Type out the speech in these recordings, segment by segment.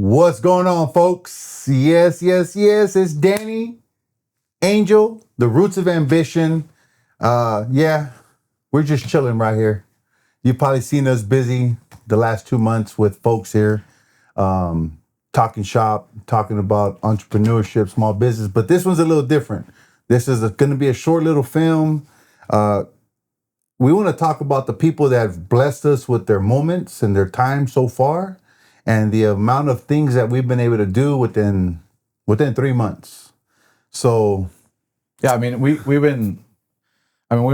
What's going on, folks? Yes. It's Danny, Angel, the Roots of Ambition. We're just chilling right here. You've probably seen us busy the last 2 months with folks here, talking shop, talking about entrepreneurship, small business. But this one's a little different. This is going to be a short little film. We want to talk about the people that have blessed us with their moments and their time so far, and the amount of things that we've been able to do within 3 months. So, yeah, I mean, we're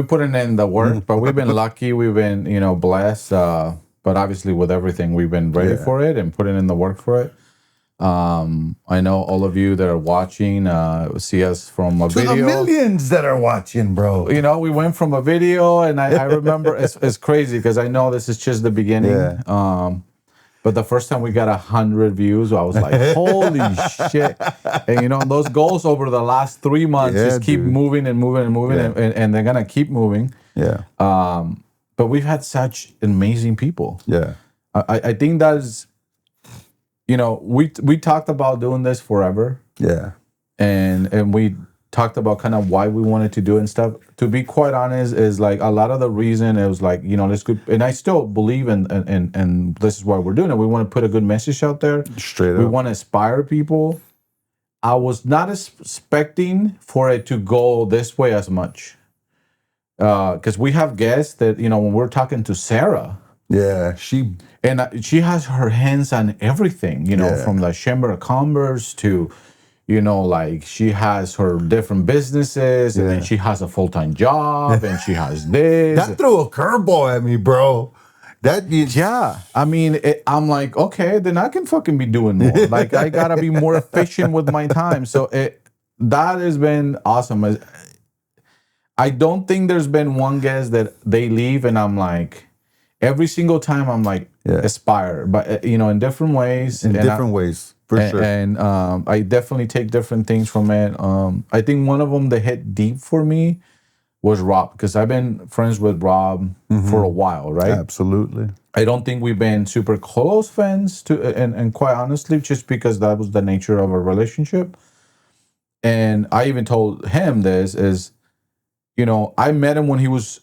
putting in the work, but we've been lucky. We've been, blessed. But obviously, with everything, we've been ready for it and putting in the work for it. I know all of you that are watching see us from a video. To the millions that are watching, bro. We went from a video, and I remember it's crazy because I know this is just the beginning. Yeah. But the first time we got 100 views, I was like, holy shit. And, those goals over the last 3 months just keep moving and moving and moving, and they're going to keep moving. Yeah. But we've had such amazing people. Yeah. I think that's, we talked about doing this forever. Yeah. And we talked about kind of why we wanted to do it and stuff. To be quite honest, is like a lot of the reason it was like, this could, and I still believe in this is why we're doing it. We want to put a good message out there. Straight up. We want to inspire people. I was not expecting for it to go this way as much. Because we have guests that, when we're talking to Sarah. Yeah, she has her hands on everything, from the Chamber of Commerce to, she has her different businesses, and then she has a full-time job, and she has this. That threw a curveball at me, bro. I mean, I'm like, okay, then I can fucking be doing more. Like, I gotta be more efficient with my time. So that has been awesome. I don't think there's been one guest that they leave, and I'm like, every single time I'm like, aspire, but in different ways. For sure. And I definitely take different things from it. I think one of them that hit deep for me was Rob, because I've been friends with Rob for a while, right? Absolutely. I don't think we've been super close friends, and quite honestly, just because that was the nature of our relationship. And I even told him this is, I met him when he was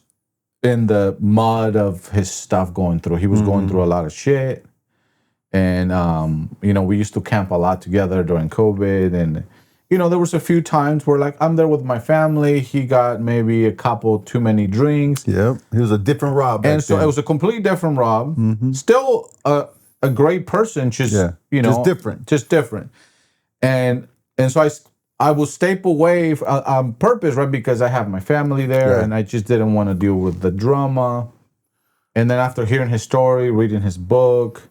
in the mud of his stuff going through. He was going through a lot of shit. And, we used to camp a lot together during COVID. And, there was a few times where, like, I'm there with my family. He got maybe a couple too many drinks. Yep. He was a different Rob. And so it was a completely different Rob. Still a great person, just different. Just different. And so I will step away on purpose, right? Because I have my family there, and I just didn't want to deal with the drama. And then after hearing his story, reading his book,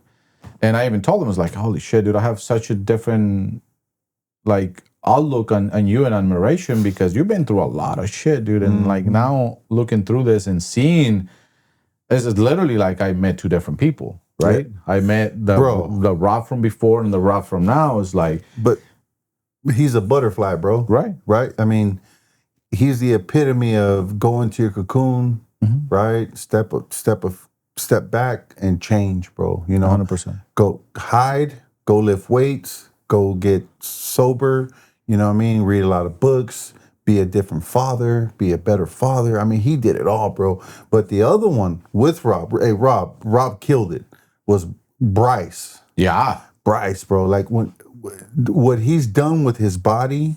and I even told him, I was like, holy shit, dude, I have such a different, like, outlook on you and admiration, because you've been through a lot of shit, dude. And like, now looking through this and seeing, this is literally like I met two different people, right? Yeah. I met the Rob from before and the Rob from now is like. But he's a butterfly, bro. Right? I mean, he's the epitome of go into your cocoon, right? Step back and change, bro. 100%. Go hide, go lift weights, go get sober, read a lot of books, be a different father, be a better father. I mean, he did it all, bro. But the other one with Rob, Rob killed it, was Bryce. Yeah. Bryce, bro. Like, what he's done with his body,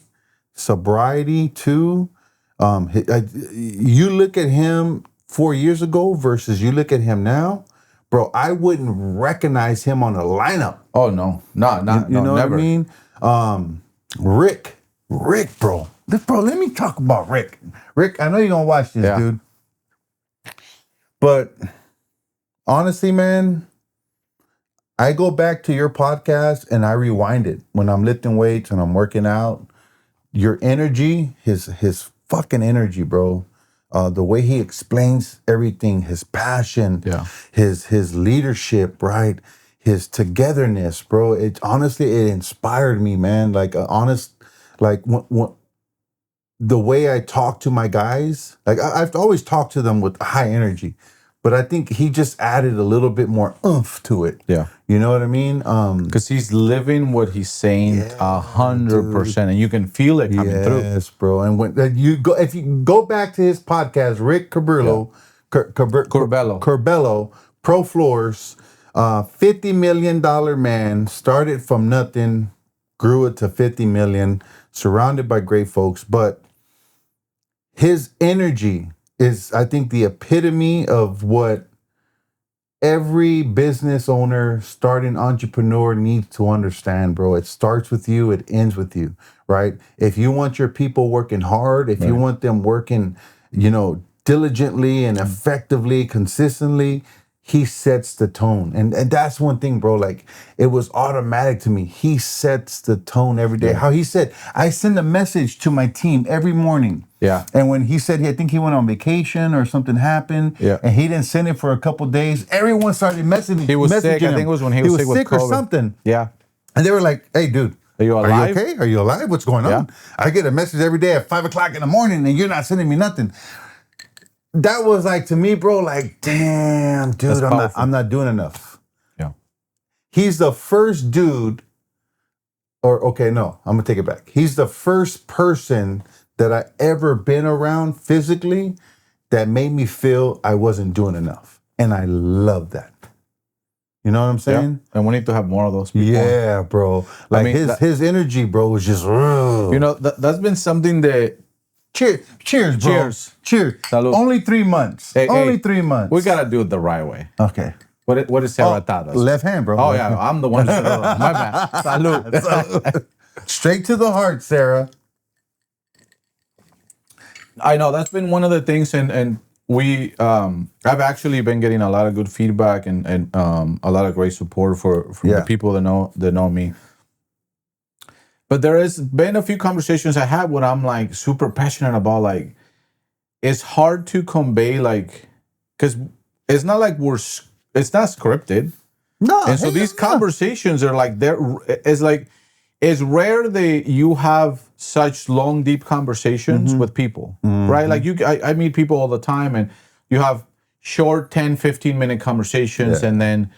sobriety too. You look at him 4 years ago versus you look at him now, bro. I wouldn't recognize him on a lineup. Oh no, not you know never. What I mean? Rick, bro. Let me talk about Rick. Rick, I know you're gonna watch this, dude. But honestly, man, I go back to your podcast and I rewind it when I'm lifting weights and I'm working out. Your energy, his fucking energy, bro. The way he explains everything, his passion, his leadership, right? His togetherness, bro. It inspired me, man. Like the way I talk to my guys, like I've always talked to them with high energy, but I think he just added a little bit more oomph to it. Yeah. You know what I mean? Because he's living what he's saying 100%, and you can feel it coming through. Yes, bro. And when you go, if you go back to his podcast, Rick Curbelo, Curbelo, Pro Floors, $50 million man, started from nothing, grew it to 50 million, surrounded by great folks. But his energy is, I think, the epitome of what every business owner, starting entrepreneur needs to understand, bro. It starts with you, it ends with you, right? If you want your people working hard, if you want them working, diligently and effectively, consistently, he sets the tone. And that's one thing, bro. Like, it was automatic to me. He sets the tone every day. How he said, I send a message to my team every morning. Yeah. And when he said, I think he went on vacation or something happened, and he didn't send it for a couple days, everyone started messaging. He was sick. I think it was when he was sick with or COVID. something. Yeah. And they were like, hey, dude. Are you alive? Are you okay? Are you alive? What's going on? I get a message every day at 5 o'clock in the morning and you're not sending me nothing. That was like, to me, bro, like, damn, dude, I'm not doing enough. Yeah. He's the first dude, I'm going to take it back. He's the first person that I ever been around physically that made me feel I wasn't doing enough. And I love that. You know what I'm saying? Yeah. And we need to have more of those people. Yeah, bro. Like, his energy, bro, was just, that's been something that... Cheers, bro. Cheers. Salud. Only 3 months. Only 3 months. We gotta do it the right way. Okay. What is Sarah taught us? Left hand, bro. Oh, yeah. I'm the one. My bad. Salud. Salud. Straight to the heart, Sarah. I know that's been one of the things, and we I've actually been getting a lot of good feedback and a lot of great support from the people that know me. But there has been a few conversations I had when I'm like super passionate about, like, it's hard to convey, like, because it's not like it's not scripted. No. And so these conversations are like, it's rare that you have such long, deep conversations with people, right? Like I meet people all the time and you have short 10, 15-minute conversations and then,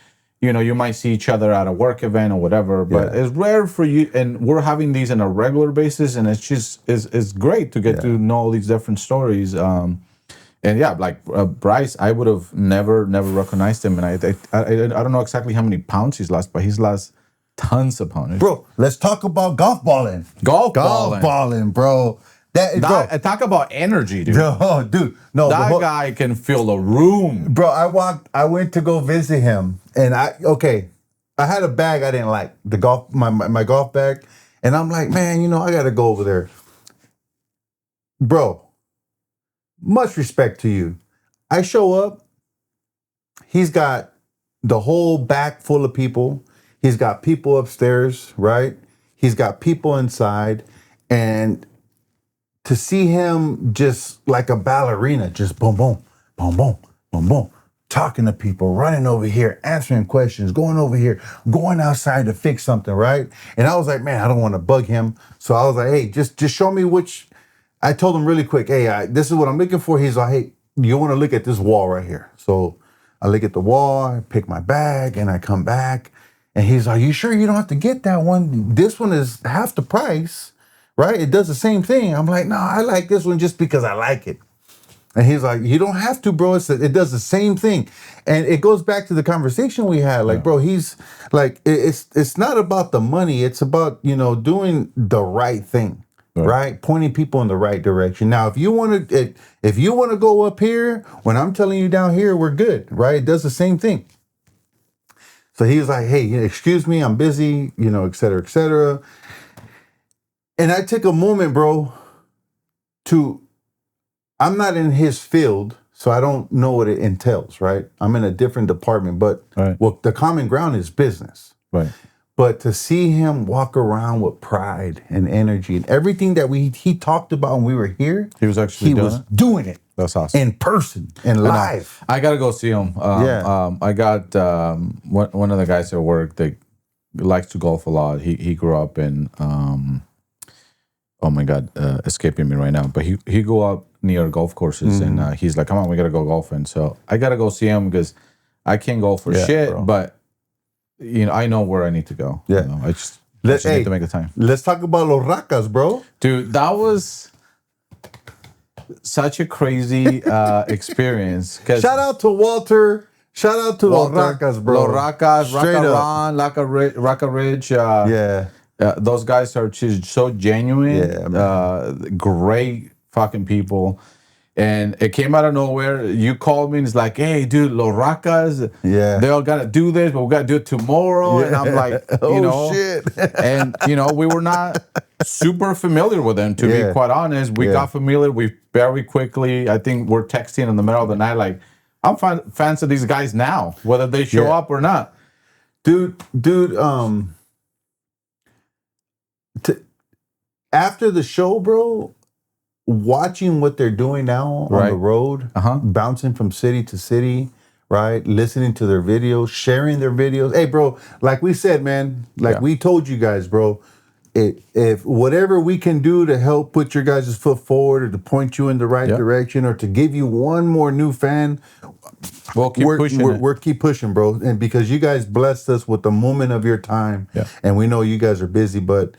you might see each other at a work event or whatever, but it's rare for you. And we're having these on a regular basis, and it's just it's great to get to know all these different stories. And like Bryce, I would have never recognized him, and I don't know exactly how many pounds he's lost, but he's lost tons of pounds. Bro, let's talk about golf balling. Golf balling, bro. Talk about energy, dude. No, dude. No, that guy can fill a room. Bro, I went to go visit him, and I had a bag I didn't like, my golf bag, and I'm like, man, I gotta go over there. Bro, much respect to you. I show up, he's got the whole back full of people. He's got people upstairs, right? He's got people inside, and to see him just like a ballerina, just boom, boom, boom, boom, boom, boom, talking to people, running over here, answering questions, going over here, going outside to fix something, right? And I was like, man, I don't want to bug him. So I was like, hey, just show me which. I told him really quick, hey, this is what I'm looking for. He's like, hey, you want to look at this wall right here. So I look at the wall, I pick my bag, and I come back. And he's like, you sure you don't have to get that one? This one is half the price. Right? It does the same thing. I'm like, no, I like this one just because I like it. And he's like, you don't have to, bro. It does the same thing. And it goes back to the conversation we had. Like, bro, he's like, it's not about the money. It's about, doing the right thing, right? Pointing people in the right direction. Now, if you want to go up here, when I'm telling you down here, we're good, right? It does the same thing. So he was like, hey, excuse me, I'm busy, et cetera, et cetera. And I took a moment, bro, I'm not in his field, so I don't know what it entails, right? I'm in a different department, but the common ground is business. Right. But to see him walk around with pride and energy and everything that he talked about when we were here, he was actually doing it. That's awesome. In person and live. I gotta go see him. I got one of the guys at work that likes to golf a lot. He grew up in oh my God, escaping me right now. But he grew up near golf courses, and he's like, "Come on, we gotta go golfing." So I gotta go see him because I can't go for shit, bro. but I know where I need to go. Yeah, I just need to make the time. Let's talk about Los Racas, bro. Dude, that was such a crazy experience. Shout out to Walter. Shout out to Los Racas, bro. Los Racas, Straight up. Ron, Raka Ridge. Those guys are just so genuine. Great fucking people. And it came out of nowhere. You called me and it's like, hey, dude, Los Racas, they all got to do this, but we got to do it tomorrow. And I'm like, shit. And, we were not super familiar with them, to be quite honest. We got familiar very quickly. I think we're texting in the middle of the night, like, I'm fans of these guys now, whether they show up or not. Dude, after the show, bro, watching what they're doing now on the road, bouncing from city to city, right? Listening to their videos, sharing their videos. Hey, bro, like we said, man, we told you guys, bro, if whatever we can do to help put your guys' foot forward or to point you in the right direction or to give you one more new fan, we'll keep pushing. We're keep pushing, bro. And because you guys blessed us with the moment of your time, and we know you guys are busy, but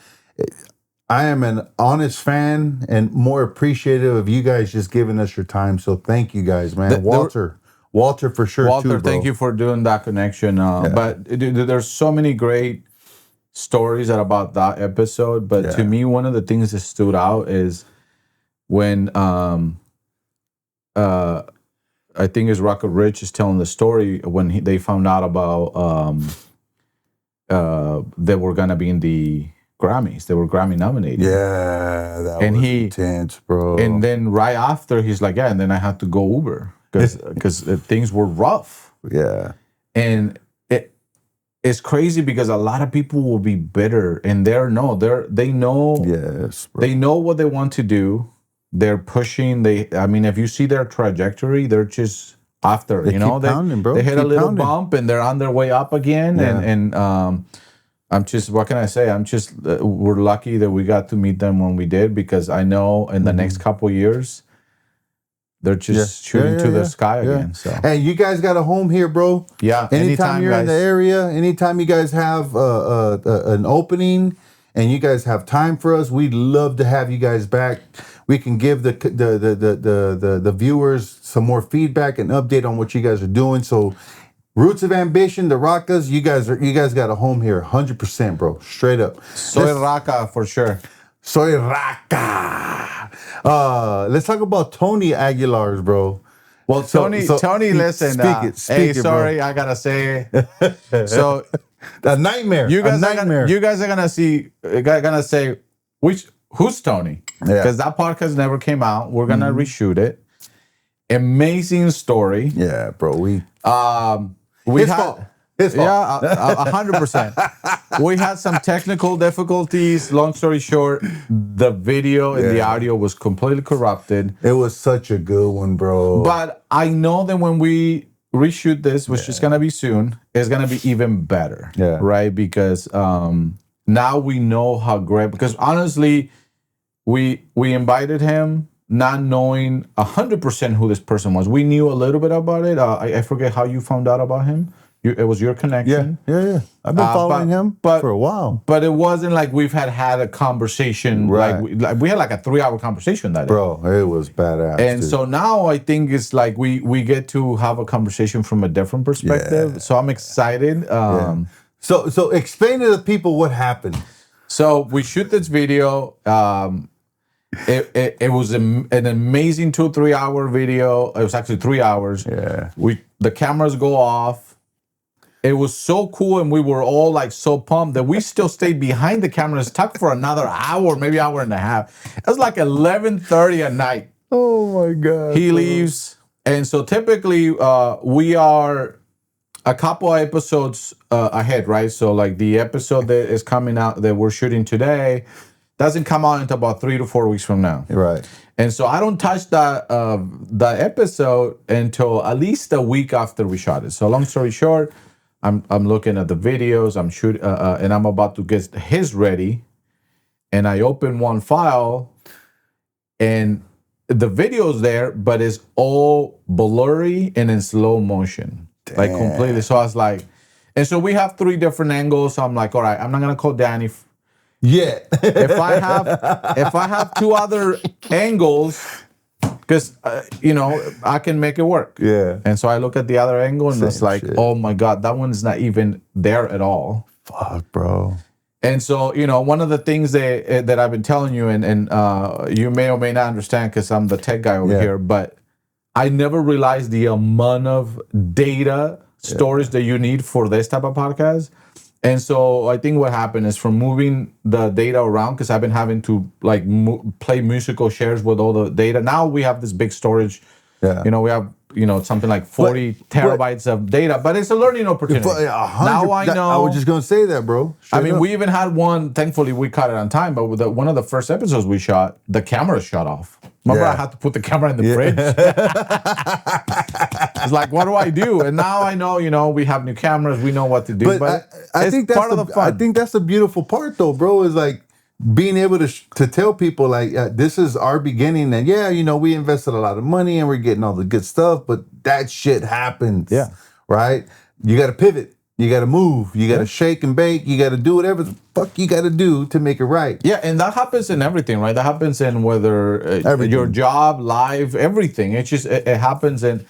I am an honest fan and more appreciative of you guys just giving us your time. So thank you guys, man. Walter for sure. Walter, too, bro. Thank you for doing that connection. But there's so many great stories about that episode. But to me, one of the things that stood out is when I think it's Rocket Rich is telling the story when they found out about they were gonna be in the Grammys. They were Grammy nominated. Yeah, that was intense, bro. And then right after, he's like, and then I had to go Uber because things were rough. Yeah. And it's crazy because a lot of people will be bitter, and they know Yes, bro. they know what they want to do. They're pushing. If you see their trajectory, they're just after. They keep pounding, bro. They hit a little bump and they're on their way up again. And I'm just, what can I say? We're lucky that we got to meet them when we did, because I know in the next couple of years, they're just shooting to the sky again. So, hey, you guys got a home here, bro. Yeah. Anytime you're in the area, anytime you guys have an opening and you guys have time for us, we'd love to have you guys back. We can give the viewers some more feedback and update on what you guys are doing. So, Roots of Ambition, the Racas, you guys got a home here, 100%, bro. Straight up. Soy Raca for sure. Soy Raca. Let's talk about Tony Aguilar's, bro. Well, Tony, listen. Speak it, sorry, bro. I gotta say. So, a nightmare. You guys are gonna say who's Tony? Because that podcast never came out. We're gonna reshoot it. Amazing story. Yeah, bro. His fault. Yeah, 100%. We had some technical difficulties. Long story short, the video and the audio was completely corrupted. It was such a good one, bro. But I know that when we reshoot this, which is gonna be soon, it's gonna be even better. Yeah. Right? Because now we know how great. Because honestly, we invited him not knowing 100% who this person was. We knew a little bit about it. I forget how you found out about him. It was your connection. Yeah. I've been following him for a while. But it wasn't like we've had a conversation. Right. We had like a 3-hour conversation that day. Bro, it was badass. And so now I think it's like we get to have a conversation from a different perspective. Yeah. So I'm excited. So explain to the people what happened. So we shoot this video. It was an amazing 2-3 hour video. It was actually 3 hours. Yeah. The cameras go off. It was so cool, and we were all like so pumped that we still stayed behind the cameras, talked for another hour, maybe hour and a half. It was like 11:30 at night. Oh my God. He leaves, and so typically we are a couple of episodes ahead, right? So like the episode that is coming out that we're shooting today doesn't come out until about 3 to 4 weeks from now. Right. And so I don't touch the episode until at least a week after we shot it. So long story short, I'm looking at the videos, I'm shooting, and I'm about to get his ready, and I open one file, and the video's there, but it's all blurry and in slow motion. Damn. Like completely. So I was like, and so we have 3 different angles. So I'm like, all right, I'm not gonna call Danny. Yeah. If I have 2 other angles, because I can make it work. Yeah. And so I look at the other angle and it's like, oh my God, that one's not even there at all. Fuck, bro. And so, one of the things that I've been telling you, and you may or may not understand because I'm the tech guy over here, but I never realized the amount of data storage that you need for this type of podcast. And so I think what happened is from moving the data around, because I've been having to like play musical shares with all the data. Now we have this big storage. Yeah. We have something like 40 terabytes of data, but it's a learning opportunity. Now I know. I was just gonna say that, bro. We even had one. Thankfully, we caught it on time. But with one of the first episodes we shot, the camera shut off. Remember, I had to put the camera in the fridge. It's like, what do I do? And now I know. We have new cameras. We know what to do. But I think that's part of the fun. I think that's the beautiful part, though, bro. Is like being able to tell people like this is our beginning, and we invested a lot of money and we're getting all the good stuff, but that shit happens. Yeah. Right? You got to pivot. You got to move. You got to shake and bake. You got to do whatever the fuck you got to do to make it right. Yeah, and that happens in everything, right? That happens in whether your job, life, everything. It's just it happens, and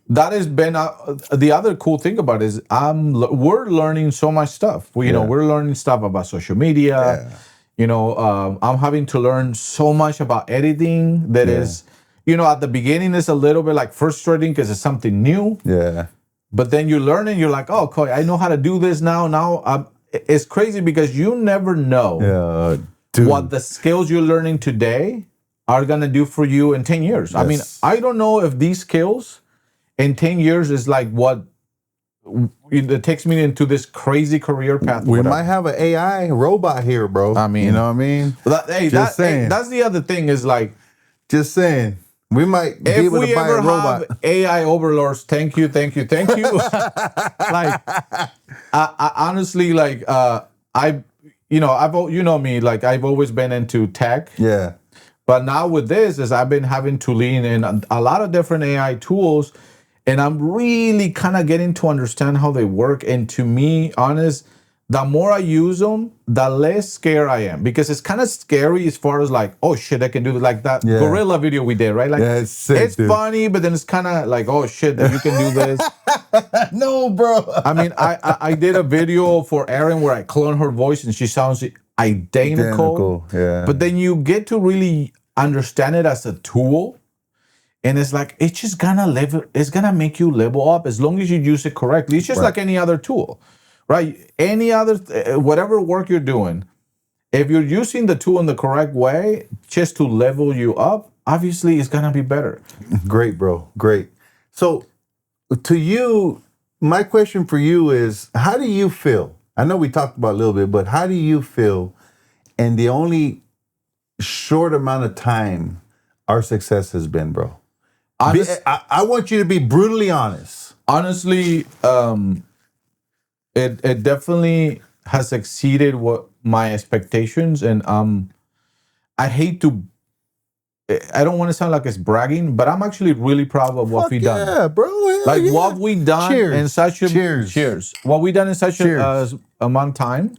that has been the other cool thing about it is we're learning so much stuff. We're learning stuff about social media. Yeah. I'm having to learn so much about editing that is, at the beginning it's a little bit like frustrating because it's something new. Yeah. But then you learn and you're like, oh, cool, I know how to do this now. Now it's crazy because you never know what the skills you're learning today are gonna do for you in 10 years. Yes. I don't know if these skills in 10 years is like what it takes me into this crazy career path. We might have an AI robot here, bro. You know what I mean? That's the other thing is like, just saying. We might be able to buy a robot. If we ever have AI overlords, thank you. Like, I honestly, like, I've me, like, I've always been into tech. Yeah. But now with this, is I've been having to lean in a lot of different AI tools, and I'm really kind of getting to understand how they work. And to me, honest, the more I use them, the less scared I am, because it's kind of scary as far as like, oh shit, I can do like that gorilla video we did, right? Like, it's sick, it's funny, but then it's kind of like, oh shit, that you can do this. No, bro. I did a video for Erin where I clone her voice and she sounds identical. Yeah. But then you get to really understand it as a tool. And it's like, it's just it's gonna make you level up as long as you use it correctly. It's just like any other tool. Right? Any other, whatever work you're doing, if you're using the tool in the correct way, just to level you up, obviously it's going to be better. Great, bro. Great. So to you, my question for you is, how do you feel? I know we talked about it a little bit, but how do you feel in the only short amount of time our success has been, bro? I want you to be brutally honest. Honestly, It definitely has exceeded what my expectations, and I don't want to sound like it's bragging, but I'm actually really proud of what we've done. Yeah, bro. Like what we've done in such a cheers. What we've done in such a amount of time.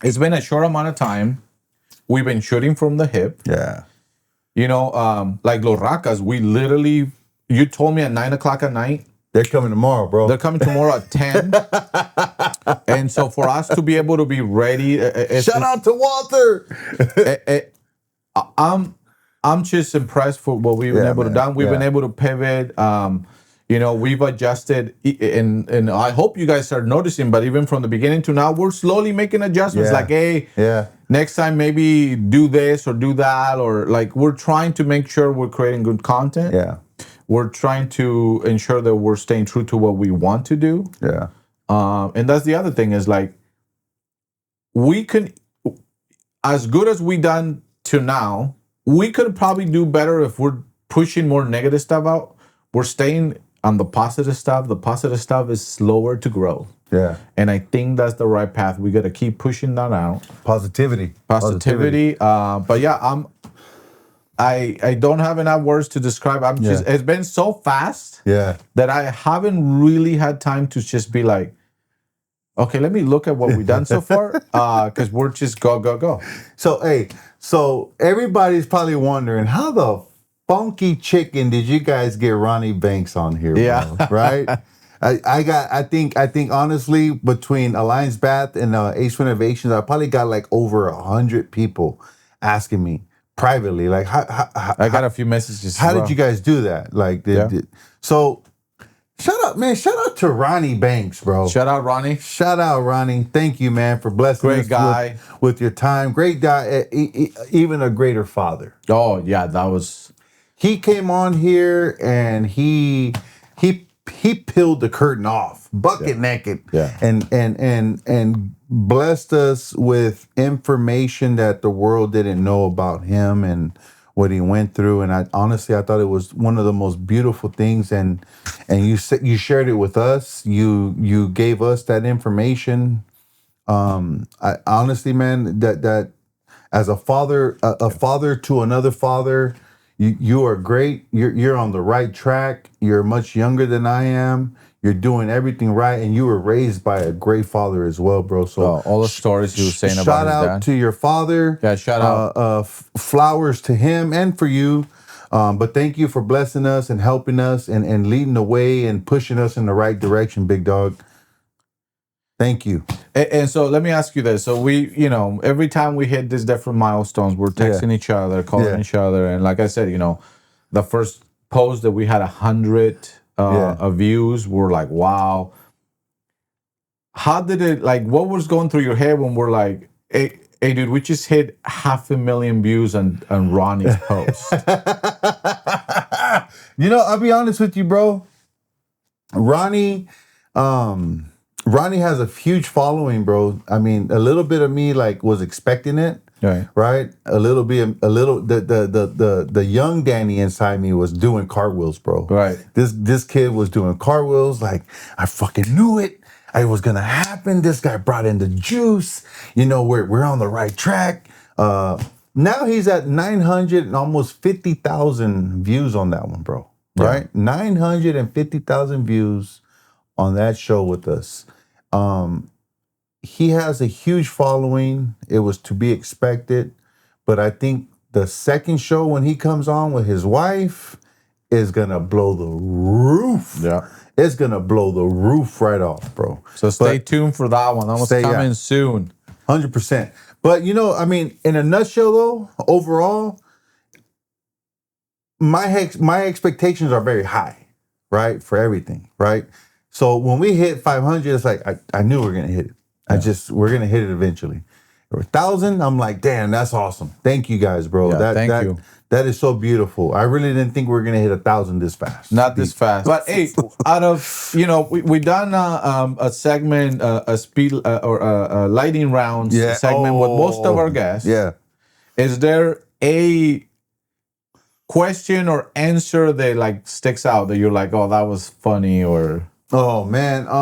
It's been a short amount of time. We've been shooting from the hip. Yeah. Like Los Racas, we literally, you told me at 9:00 at night. They're coming tomorrow, bro. They're coming tomorrow at 10. And so for us to be able to be ready... Shout out to Walter! I'm just impressed for what we've been able to do. We've been able to pivot. We've adjusted. And I hope you guys are noticing, but even from the beginning to now, we're slowly making adjustments. Like, hey, next time maybe do this or do that. Or like we're trying to make sure we're creating good content. Yeah. We're trying to ensure that we're staying true to what we want to do. Yeah. And that's the other thing is like, we can, as good as we done to now, we could probably do better if we're pushing more negative stuff out. We're staying on the positive stuff. The positive stuff is slower to grow. Yeah. And I think that's the right path. We got to keep pushing that out. Positivity. But yeah, I don't have enough words to describe. I'm just it's been so fast that I haven't really had time to just be like, okay, let me look at what we've done so far. Because we're just go. So hey, so everybody's probably wondering how the funky chicken did you guys get Ronnie Banks on here, bro? Right? I think honestly between Alliance Bath and Ace Renovations, I probably got like over 100 people asking me privately, like I got a few messages. How did you guys do that? Like, so shout out to Ronnie Banks, bro. Shout out Ronnie. Thank you, man, for blessing Great us guy. with your time. Great guy, even a greater father. Oh yeah, that was. He came on here and he peeled the curtain off, bucket naked, and blessed us with information that the world didn't know about him and what he went through. And I thought it was one of the most beautiful things. And you shared it with us. You gave us that information. I honestly, man, that as a father to another father. You are great. You're on the right track. You're much younger than I am. You're doing everything right, and you were raised by a great father as well, bro. So all the stories you were saying about shout his out dad. to your father. Yeah, shout out. Flowers to him and for you. But thank you for blessing us and helping us and leading the way and pushing us in the right direction, big dog. Thank you. And so let me ask you this. So we, every time we hit these different milestones, we're texting each other, calling each other. And like I said, the first post that we had 100 views, we're like, wow. How did it, like, what was going through your head when we're like, hey dude, we just hit 500,000 views on Ronnie's post? I'll be honest with you, bro. Ronnie has a huge following, bro. I mean, a little bit of me like was expecting it, right? The young Danny inside me was doing cartwheels, bro. Right. This kid was doing cartwheels. Like, I fucking knew it. It was gonna happen. This guy brought in the juice. We're on the right track. Now he's at 900 and almost 50,000 views on that one, bro. Right? 950,000 views on that show with us. He has a huge following. It was to be expected, but I think the second show when he comes on with his wife is gonna blow the roof. Yeah, it's gonna blow the roof right off, bro. So stay tuned for that one. That one's coming soon. 100%. But in a nutshell, though, overall, my expectations are very high, right, for everything, right. So when we hit 500, it's like I knew we were gonna hit it. We're gonna hit it eventually. 1,000, I'm like, damn, that's awesome. Thank you guys, bro. Yeah, thank you. That is so beautiful. I really didn't think we were gonna hit 1,000 this fast. Not this fast, but hey, out of we done a segment, a speed or a lightning rounds segment with most of our guests. Yeah, is there a question or answer that like sticks out that you're like, oh, that was funny or? Oh man, there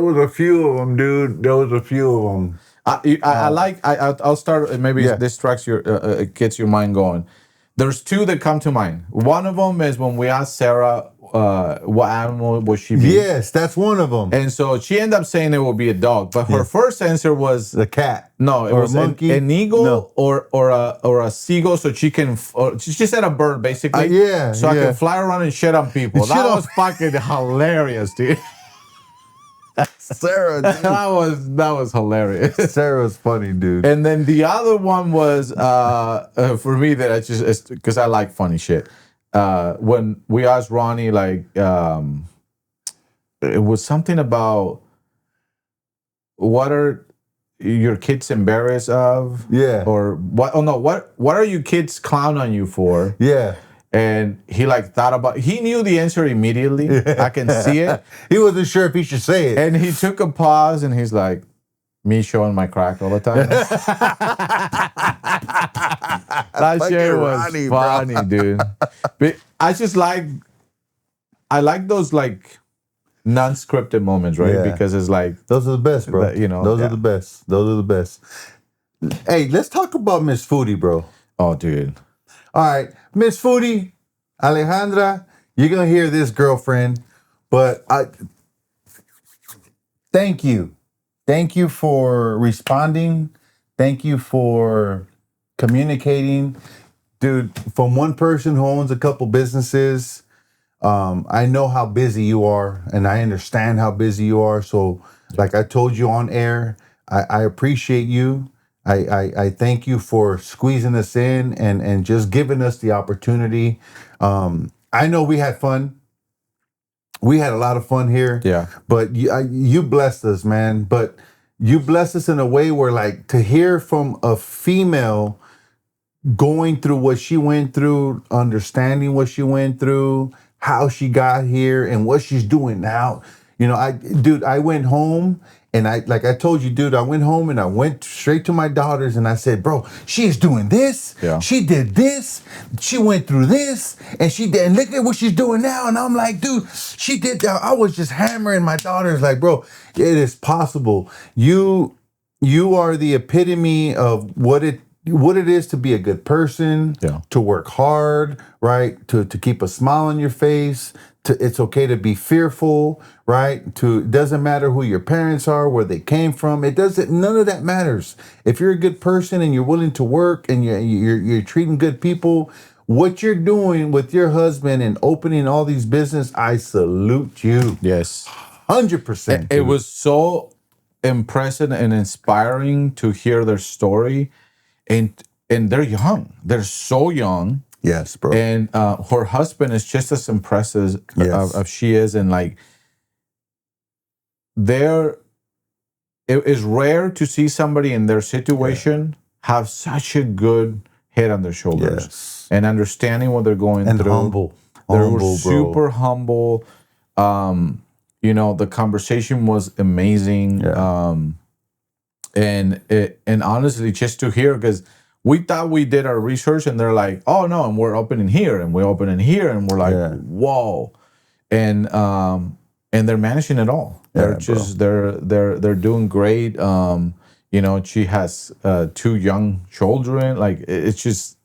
was a few of them, dude. There was a few of them. I'll start. Maybe this strikes gets your mind going. There's two that come to mind. One of them is when we asked Sarah what animal would she be. Yes, that's one of them. And so she ended up saying it would be a dog, but her first answer was the cat. No, it was a monkey, an eagle, or a seagull. So she can. She said a bird, basically. So I can fly around and shit on people. That was fucking hilarious, dude. Sarah, dude. that was hilarious. Sarah's funny, dude. And then the other one was for me that I just because I like funny shit. When we asked Ronnie, like, it was something about what are your kids embarrassed of? Yeah. Or what? Oh no, what are you kids clown on you for? Yeah. And he like thought about. He knew the answer immediately. I can see it. He wasn't sure if he should say it. And he took a pause and he's like, "Me showing my crack all the time." That shit was funny, dude. But I just like those like non-scripted moments, right? Yeah. Because it's like those are the best, bro. Those are the best. Those are the best. Hey, let's talk about Miss Foodie, bro. Oh, dude. All right, Miss Foodie, Alejandra, you're gonna hear this, girlfriend, but thank you. Thank you for responding. Thank you for communicating. Dude, from one person who owns a couple businesses, I know how busy you are and I understand how busy you are. So, like I told you on air, I appreciate you. I thank you for squeezing us in and just giving us the opportunity. I know we had fun. We had a lot of fun here. Yeah. But you blessed us, man. But you blessed us in a way where, like, to hear from a female going through what she went through, understanding what she went through, how she got here, and what she's doing now. You know, I went home and like I told you, dude, I went home and I went straight to my daughters and I said, bro, she is doing this. Yeah. She did this. She went through this and she did. And look at what she's doing now. And I'm like, dude, she did that. I was just hammering my daughters like, bro, it is possible. You are the epitome of what it is to be a good person, to work hard, right? To keep a smile on your face. It's okay to be fearful, right? It doesn't matter who your parents are, where they came from. None of that matters. If you're a good person and you're willing to work and you're treating good people, what you're doing with your husband and opening all these business, I salute you. Yes. 100%. It was so impressive and inspiring to hear their story. And they're young. They're so young. Yes, bro. And her husband is just as impressive as she is. And like, it is rare to see somebody in their situation have such a good head on their shoulders and understanding what they're going through. Humble. They're Humble, super humble. You know, the conversation was amazing. Yeah. And honestly, just to hear, because we thought we did our research and they're like, oh no, and we're opening here and we're opening here, and we're like, whoa. And they're managing it all. They're they're doing great. You know, she has 2 young children. Like, it's just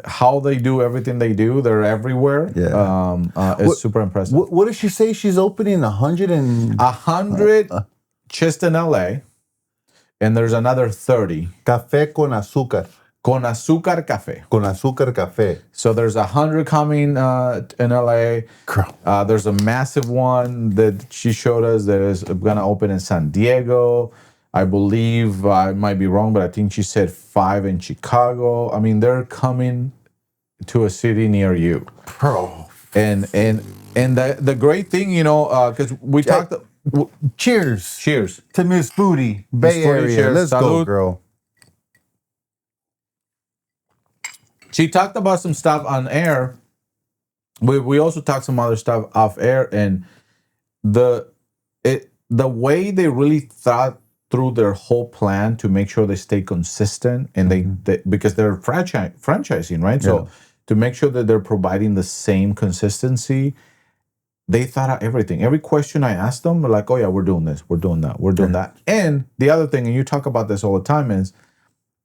how they do everything they do. They're everywhere. It's super impressive. What did she say? She's opening 100 just in LA. And there's another 30. Café con azúcar. Con azúcar café. Con azúcar café. So there's 100 coming in LA. There's a massive one that she showed us that is going to open in San Diego. I believe, I might be wrong, but I think she said 5 in Chicago. I mean, they're coming to a city near you. Bro. And the great thing, you know, because we talked... Cheers. Cheers. To Miss Foodie, Bay Area. Cheers. Let's Salud. go, girl. She talked about some stuff on air. We also talked some other stuff off air, and the way they really thought through their whole plan to make sure they stay consistent, and they because they're franchising, right? So to make sure that they're providing the same consistency. They thought out everything. Every question I asked them, they're like, oh yeah, we're doing this, we're doing that, we're doing that. And the other thing, and you talk about this all the time, is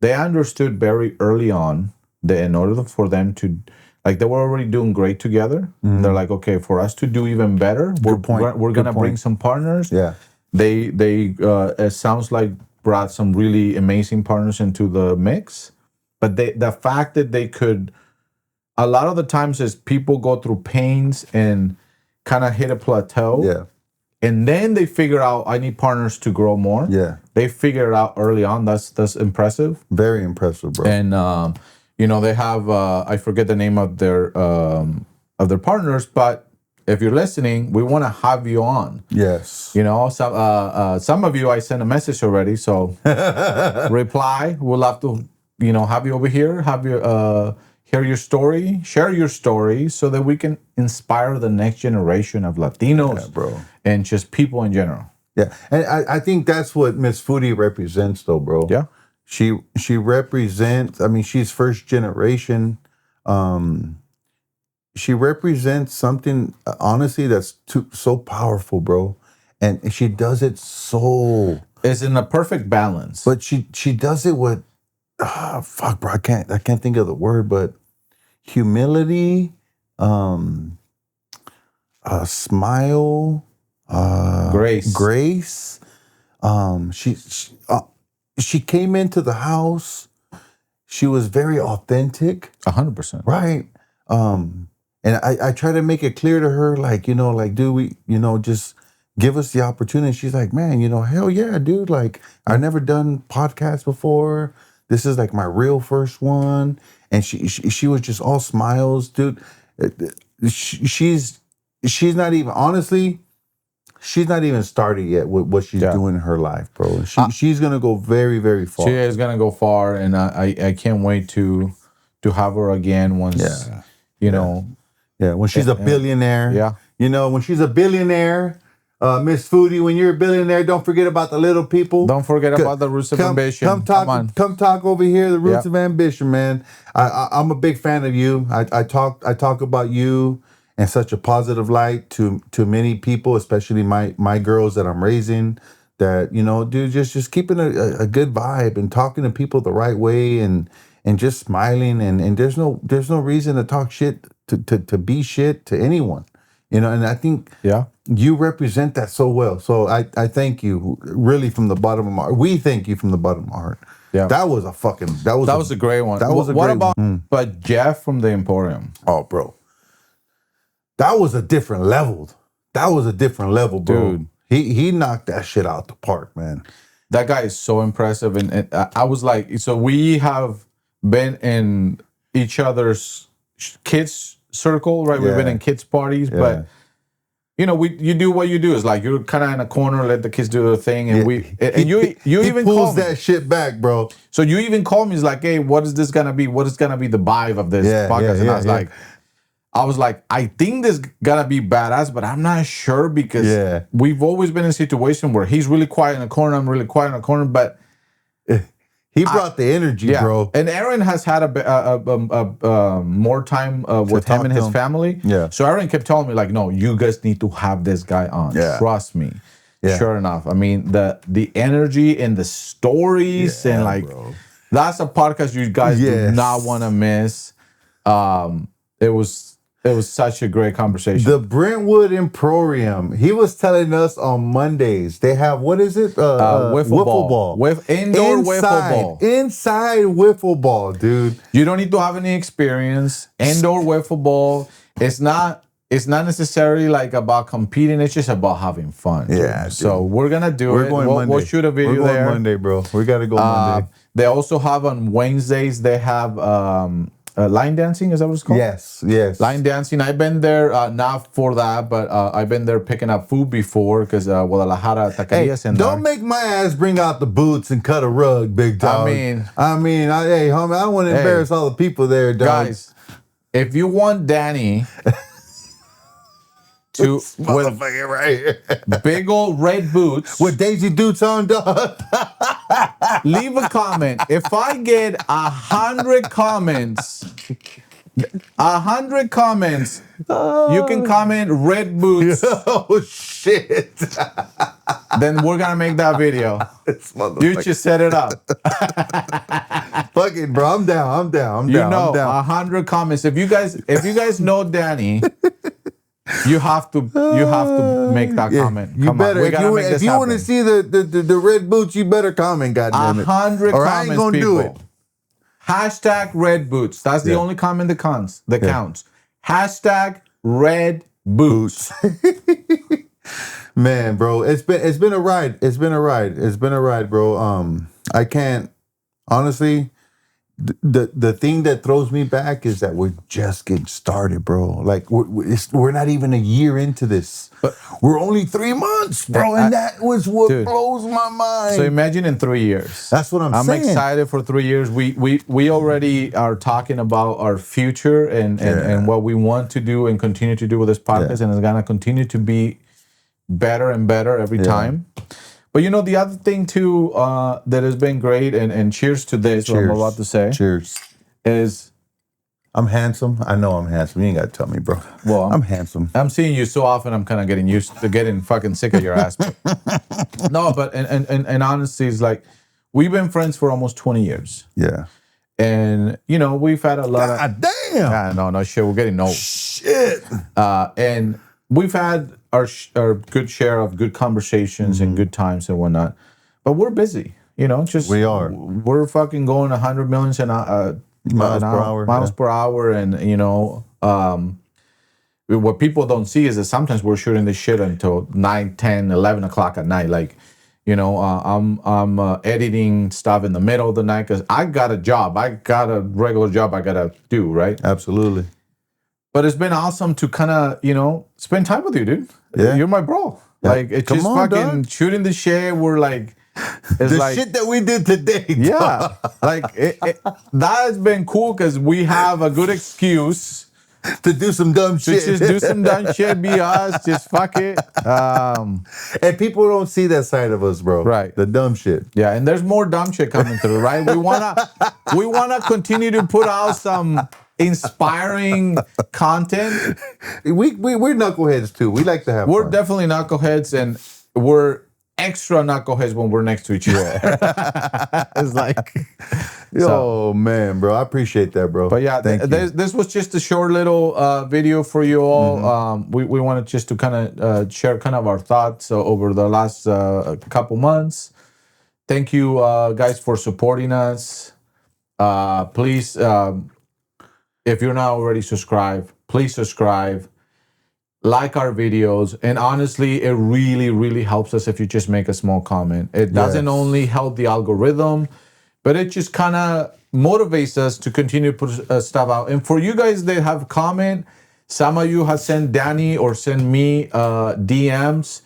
they understood very early on that in order for them to, like, they were already doing great together. They're like, okay, for us to do even better, we're going to bring some partners. Yeah. They it sounds like brought some really amazing partners into the mix. But the fact that they could, a lot of the times is people go through pains and kind of hit a plateau. Yeah. And then they figure out, I need partners to grow more. Yeah. They figure it out early on. That's impressive. Very impressive, bro. And you know, they have I forget the name of their partners, but if you're listening, we want to have you on. Yes. You know, some of you I sent a message already, so reply. We'll have to, you know, have you over here, have you hear your story, share your story, so that we can inspire the next generation of Latinos, bro, and just people in general. Yeah, and I think that's what Miss Foodie represents, though, bro. Yeah, she represents. I mean, she's first generation. She represents something, honestly, that's so powerful, bro, and she does it so. It's in a perfect balance. But she does it with fuck, bro, I can't think of the word, but humility, smile, Grace. grace. She came into the house. She was very authentic, 100%. right? And I try to make it clear to her, like, dude, we, just give us the opportunity. She's like, man, hell yeah, dude. Like, I've never done podcasts before. This is like my real first one. And she was just all smiles, dude. She's not even, honestly, she's not even started yet with what she's doing in her life, bro. She's gonna go very, very far. She is gonna go far, and I can't wait to have her again once, you know. Yeah, when she's a billionaire. Yeah. When she's a billionaire, Miss Foodie, when you're a billionaire, don't forget about the little people. Don't forget about the roots of ambition. Come talk over here, the roots of ambition, man. I'm a big fan of you. I talk about you in such a positive light to many people, especially my girls that I'm raising. That dude, just keeping a good vibe and talking to people the right way and just smiling and there's no reason to talk shit to be shit to anyone, and I think you represent that so well. So I thank you really from the bottom of my heart. We thank you from the bottom of my heart. Yeah, that was a great one. What about but Jeff from the Emporium? Oh, bro, that was a different level. Bro. Dude. He knocked that shit out the park, man. That guy is so impressive, and I was like, so we have been in each other's kids circle, right? We've been in kids parties, but you do what you do. It's like you're kind of in a corner, let the kids do their thing, and you even pulls that shit back, bro. So you even called me. It's like, hey, what is this gonna be? What is gonna be the vibe of this podcast? And I was like, I think this gonna be badass, but I'm not sure because we've always been in a situation where he's really quiet in the corner, I'm really quiet in the corner, but he brought the energy, bro. And Aaron has had a more time with him and his family. Yeah. So Aaron kept telling me, like, no, you guys need to have this guy on. Yeah. Trust me. Yeah. Sure enough. I mean, the energy and the stories and that's a podcast you guys do not want to miss. It was such a great conversation. The Brentwood Emporium. He was telling us on Mondays they have, what is it? Wiffle ball. Indoor wiffle ball. Inside wiffle ball, dude. You don't need to have any experience. Indoor wiffle ball. It's not necessarily like about competing. It's just about having fun. Dude. Yeah. So we're gonna do it. We'll shoot a video there. We're going Monday, bro. We gotta go Monday. They also have on Wednesdays. They have line dancing, is that what it's called? Yes. Line dancing. I've been there, not for that, but I've been there picking up food before because Guadalajara Taquerias and don't make my ass bring out the boots and cut a rug, big dog. hey, homie, I don't want to embarrass all the people there, dog. Guys, if you want Danny to motherfucker right here. Big old red boots with Daisy Dukes on, dog. Leave a comment. If I get 100 comments, you can comment red boots. Oh shit! Then we're gonna make that video. You just set it up. Fuck it, bro. I'm down. 100 comments. If you guys know Danny. You have to make that comment. You better. If you want to see the red boots, you better comment. Goddamn it! 100 or comments, I ain't gonna do it. Hashtag red boots. That's the only comment that counts. Hashtag red boots. Man, bro, it's been a ride. It's been a ride, bro. I can't honestly. The thing that throws me back is that we're just getting started, bro. Like we're not even a year into this. But we're only 3 months, bro, and that was what blows my mind. So imagine in 3 years. That's what I'm saying. I'm excited for 3 years. We already are talking about our future and what we want to do and continue to do with this podcast, and it's gonna continue to be better and better every time. But the other thing too that has been great, and cheers to this, what I'm about to say. Cheers. Is I'm handsome. I know I'm handsome. You ain't got to tell me, bro. Well, I'm handsome. I'm seeing you so often, I'm kind of getting used to getting fucking sick of your ass. No, but and honestly, it's like we've been friends for almost 20 years. Yeah. And, you know, we've had a lot of... God damn. No shit. We're getting old. Shit. And we've had our good share of good conversations and good times and whatnot. But we're busy, you know. Just we are. We're fucking going 100 millions miles per hour, and you know, what people don't see is that sometimes we're shooting this shit until 9, 10, 11 o'clock at night. Like, you know, I'm editing stuff in the middle of the night because I got a job. I got a regular job I gotta do, right? Absolutely. But it's been awesome to kind of, you know, spend time with you, dude. Yeah. You're my bro. Yeah. Like, it's just fucking shooting the shit. We're like... It's the like, shit that we did today. Yeah. Like, that has been cool because we have a good excuse to do some dumb shit. To just do some dumb shit, be us, just fuck it. And people don't see that side of us, bro. Right. The dumb shit. Yeah, and there's more dumb shit coming through, right? We wanna continue to put out some inspiring content. We're knuckleheads too. We like to have We're fun. definitely knuckleheads, and we're extra knuckleheads when we're next to each other. It's like, oh man, bro, I appreciate that, bro. But yeah, this was just a short little video for you all. Mm-hmm. We wanted just to kind of share kind of our thoughts over the last couple months. Thank you guys for supporting us. Please, if you're not already subscribed, please subscribe. Like our videos, and honestly, it really, really helps us if you just make a small comment. It doesn't only help the algorithm, but it just kind of motivates us to continue to put stuff out. And for you guys that have comment, some of you have sent Danny or sent me DMs.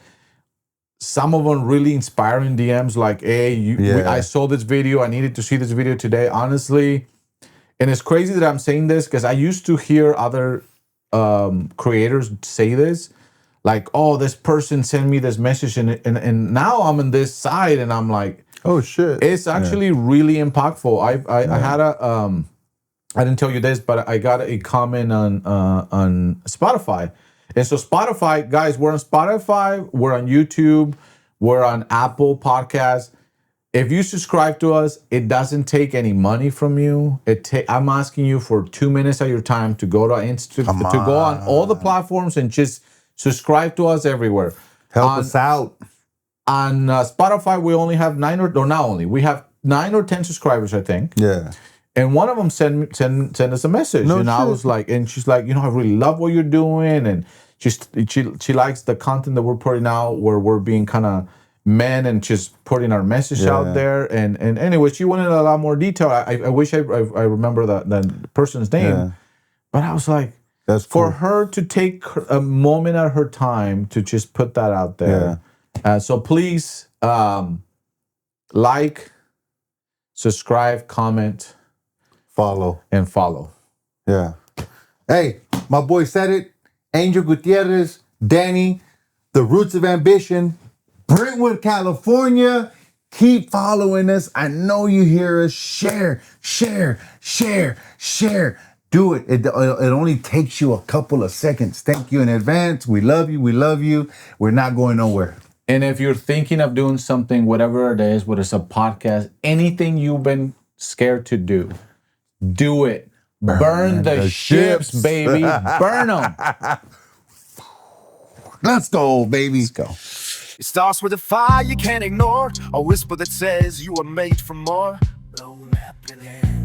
Some of them really inspiring DMs, like, hey, I saw this video. I needed to see this video today. Honestly, and it's crazy that I'm saying this because I used to hear other creators say this, like, oh, this person sent me this message, and now I'm on this side, and I'm like, oh shit, it's actually really impactful. I had a I didn't tell you this, but I got a comment on Spotify, and so Spotify, guys, we're on Spotify, we're on YouTube, we're on Apple Podcasts. If you subscribe to us, it doesn't take any money from you. I'm asking you for 2 minutes of your time to go to Instagram, to go on all the platforms and just subscribe to us everywhere. Help us out. On Spotify, we only have we have 9 or 10 subscribers, I think. Yeah. And one of them sent us a message, I was like, and she's like, you know, I really love what you're doing, and she likes the content that we're putting out, where we're being kind of men and just putting our message out there. And anyway, she wanted a lot more detail. I wish I remember that person's name, but I was like, that's cool. For her to take a moment of her time to just put that out there. So please like, subscribe, comment, follow. Yeah. Hey, my boy said it. Angel Gutierrez, Danny, The Roots of Ambition, Brentwood, California. Keep following us. I know you hear us. Share. Do it. It only takes you a couple of seconds. Thank you in advance. We love you. We're not going nowhere. And if you're thinking of doing something, whatever it is, whether it's a podcast, anything you've been scared to do it. Burn the ships, baby. Burn them. Let's go, baby. Let's go. It starts with a fire you can't ignore, a whisper that says you were made for more.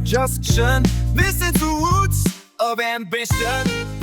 Just listen, this is the roots of ambition.